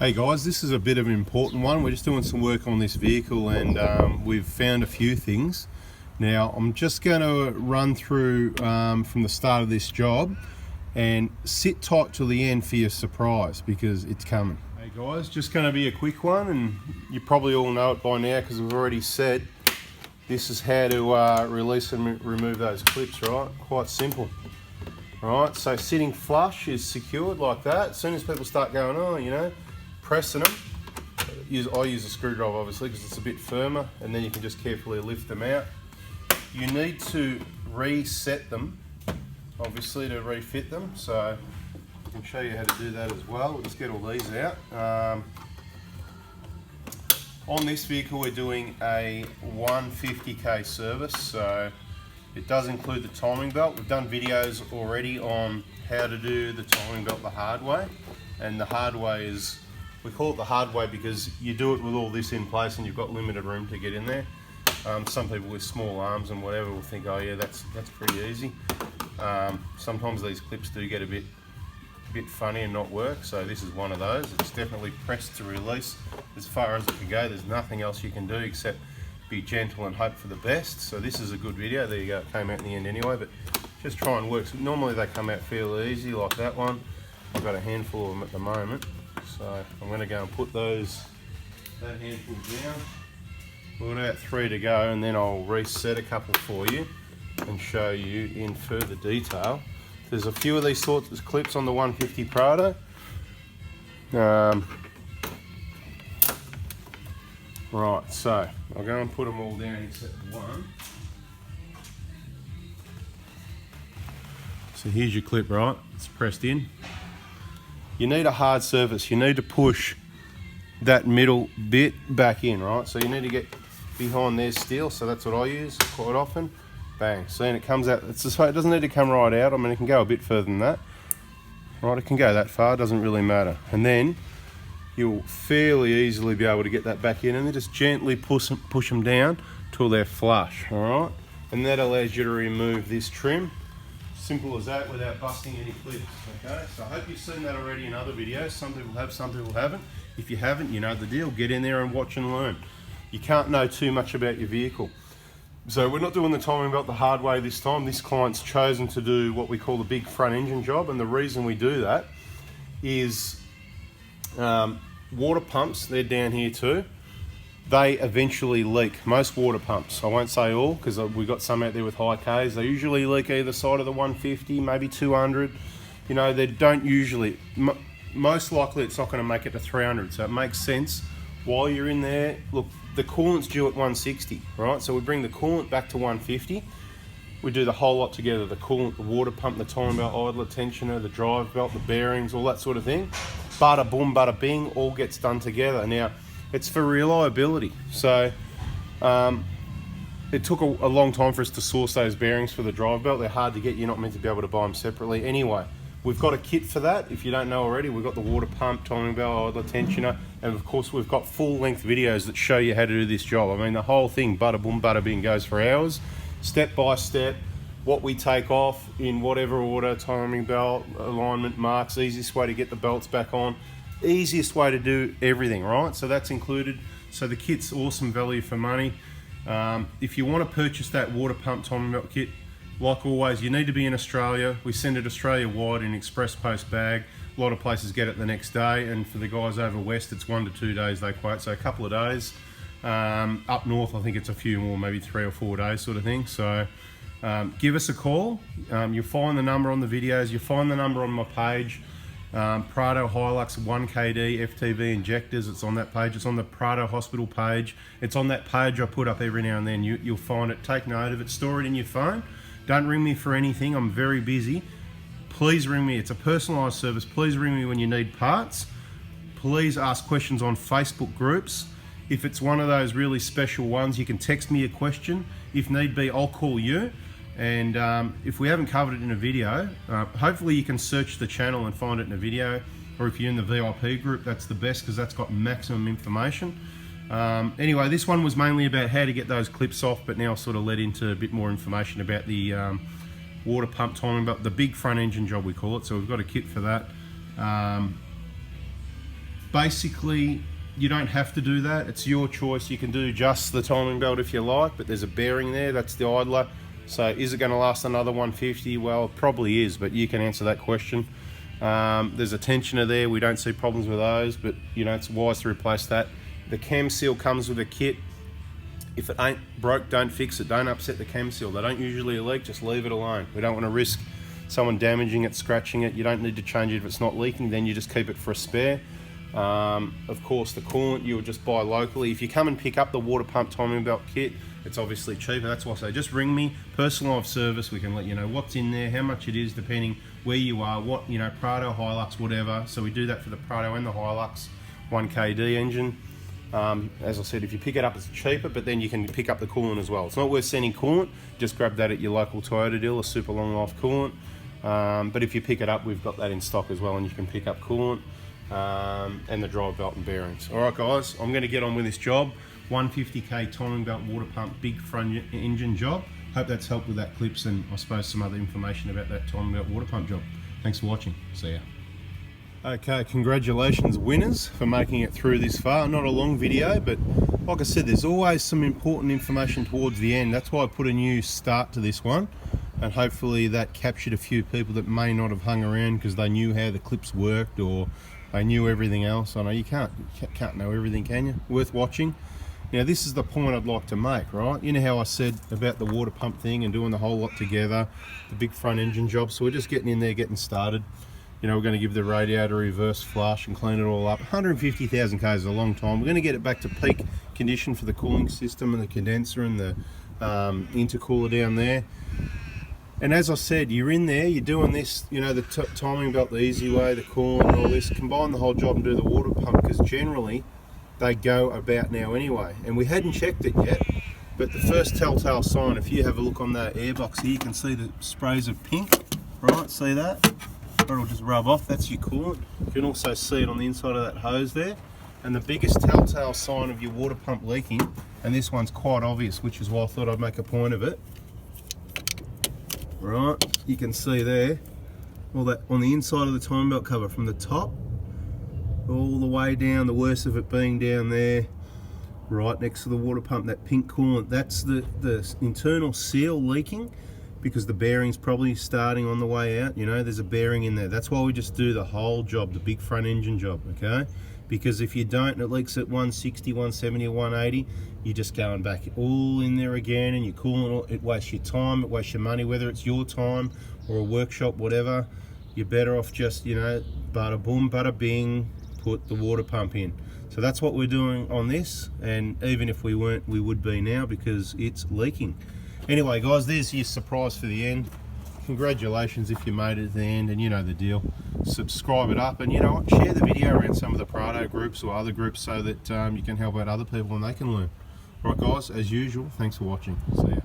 Hey guys, this is a bit of an important one. We're just doing some work on this vehicle and we've found a few things. Now I'm just going to run through from the start of this job and sit tight till the end for your surprise because it's coming. Hey guys, just going to be a quick one, and you probably all know it by now because we've already said this is how to release and remove those clips, right? Quite simple. Right, so sitting flush is secured like that. As soon as people start going, oh, you know, pressing them, I use a screwdriver obviously because it's a bit firmer, and then you can just carefully lift them out. You need to reset them, obviously, to refit them, so I can show you how to do that as well. We'll just get all these out. On this vehicle we're doing a 150k service, so it does include the timing belt. We've done videos already on how to do the timing belt the hard way, and the hard way is, we call it the hard way because you do it with all this in place and you've got limited room to get in there. Some people with small arms and whatever will think, oh yeah, that's pretty easy. Sometimes these clips do get a bit funny and not work, so this is one of those. It's definitely pressed to release as far as it can go. There's nothing else you can do except be gentle and hope for the best. So this is a good video. There you go, it came out in the end anyway, but just try and work. So normally they come out fairly easy like that one. I've got a handful of them at the moment, so I'm going to go and put that handful down. We've got about 3 to go, and then I'll reset a couple for you and show you in further detail. There's a few of these sorts of clips on the 150 Prado. Right, so I'll go and put them all down except one. So here's your clip, right? It's pressed in. You need a hard surface. You need to push that middle bit back in, right? So you need to get behind their steel. So that's what I use quite often. Bang. See, and it comes out. It's this way. It doesn't need to come right out. I mean, it can go a bit further than that. Right, it can go that far. It doesn't really matter. And then you'll fairly easily be able to get that back in, and then just gently push them down till they're flush, all right? And that allows you to remove this trim. Simple as that, without busting any clips, okay? So I hope you've seen that already in other videos. Some people have, some people haven't. If you haven't, you know the deal. Get in there and watch and learn. You can't know too much about your vehicle. So we're not doing the timing belt the hard way this time. This client's chosen to do what we call the big front engine job, and the reason we do that is water pumps, they're down here too, they eventually leak. Most water pumps, I won't say all because we've got some out there with high Ks, they usually leak either side of the 150, maybe 200. You know, they don't usually, most likely it's not going to make it to 300, so it makes sense while you're in there. Look, the coolant's due at 160, right? So we bring the coolant back to 150. We do the whole lot together, the coolant, the water pump, the timing belt, idler tensioner, the drive belt, the bearings, all that sort of thing. Bada boom, bada bing, all gets done together. Now, it's for reliability. So it took a long time for us to source those bearings for the drive belt. They're hard to get, you're not meant to be able to buy them separately. Anyway, we've got a kit for that. If you don't know already, we've got the water pump, timing belt, idler tensioner, and of course we've got full length videos that show you how to do this job. I mean, the whole thing, bada boom, bada bing, goes for hours. Step by step, what we take off in whatever order, timing belt, alignment, marks, easiest way to get the belts back on, easiest way to do everything, right? So that's included. So the kit's awesome value for money. If you want to purchase that water pump timing belt kit, like always, you need to be in Australia. We send it Australia wide in express post bag. A lot of places get it the next day, and for the guys over west, it's 1 to 2 days they quote, so a couple of days. Up north, I think it's a few more, maybe 3 or 4 days sort of thing. So give us a call. You'll find the number on the videos. You'll find the number on my page. Prado Hilux 1KD FTV injectors, it's on that page. It's on the Prado Hospital page. It's on that page I put up every now and then. You'll find it. Take note of it. Store it in your phone. Don't ring me for anything. I'm very busy. Please ring me. It's a personalised service. Please ring me when you need parts. Please ask questions on Facebook groups. If it's one of those really special ones, you can text me a question. If need be, I'll call you. And if we haven't covered it in a video, hopefully you can search the channel and find it in a video. Or if you're in the VIP group, that's the best because that's got maximum information. Anyway, this one was mainly about how to get those clips off, but now I've sort of led into a bit more information about the water pump timing belt, the big front engine job we call it. So we've got a kit for that. Basically, you don't have to do that. It's your choice. You can do just the timing belt if you like, but there's a bearing there. That's the idler. So is it going to last another 150? Well, it probably is, but you can answer that question. There's a tensioner there. We don't see problems with those, but you know, it's wise to replace that. The cam seal comes with a kit. If it ain't broke, don't fix it. Don't upset the cam seal. They don't usually leak. Just leave it alone. We don't want to risk someone damaging it, scratching it. You don't need to change it if it's not leaking. Then you just keep it for a spare. Of course, the coolant you'll just buy locally. If you come and pick up the water pump timing belt kit, it's obviously cheaper. That's why I say just ring me. Personalised service. We can let you know what's in there, how much it is, depending where you are, what, you know, Prado, Hilux, whatever. So we do that for the Prado and the Hilux 1KD engine. As I said, if you pick it up, it's cheaper, but then you can pick up the coolant as well. It's not worth sending coolant. Just grab that at your local Toyota deal, a super long life coolant. But if you pick it up, we've got that in stock as well, and you can pick up coolant and the drive belt and bearings. All right, guys, I'm going to get on with this job. 150k timing belt water pump big front engine job. Hope that's helped with that clips and I suppose some other information about that timing belt water pump job. Thanks for watching. See ya. Okay, congratulations winners for making it through this far. Not a long video, but like I said, there's always some important information towards the end. That's why I put a new start to this one, and hopefully that captured a few people that may not have hung around because they knew how the clips worked or they knew everything else. I know you can't know everything, can you? Worth watching. Now this is the point I'd like to make, right? You know how I said about the water pump thing and doing the whole lot together, the big front engine job. So we're just getting in there, getting started. You know, we're going to give the radiator a reverse flush and clean it all up. 150,000 k's is a long time. We're going to get it back to peak condition for the cooling system and the condenser and the intercooler down there. And as I said, you're in there, you're doing this, you know, the timing belt the easy way, the coolant and all this. Combine the whole job and do the water pump, because generally they go about now anyway. And we hadn't checked it yet, but the first telltale sign, if you have a look on that airbox here, you can see the sprays of pink, right? See that? Or it'll just rub off. That's your coolant. You can also see it on the inside of that hose there. And the biggest telltale sign of your water pump leaking, and this one's quite obvious, which is why I thought I'd make a point of it. Right, you can see there, all that on the inside of the timing belt cover, from the top all the way down, the worst of it being down there, right next to the water pump, that pink coolant. That's the internal seal leaking, because the bearing's probably starting on the way out. You know, there's a bearing in there. That's why we just do the whole job, the big front engine job, okay? Because if you don't and it leaks at 160, 170 or 180, you're just going back all in there again, and you're cooling it. Wastes your time, it wastes your money, whether it's your time or a workshop, whatever. You're better off just, you know, bada boom, bada bing, put the water pump in. So that's what we're doing on this, and even if we weren't, we would be now, because it's leaking. Anyway guys, there's your surprise for the end. Congratulations if you made it to the end, and you know the deal. Subscribe it up, and you know what, share the video around some of the Prado groups or other groups so that you can help out other people and they can learn. Right guys, as usual, thanks for watching. See ya.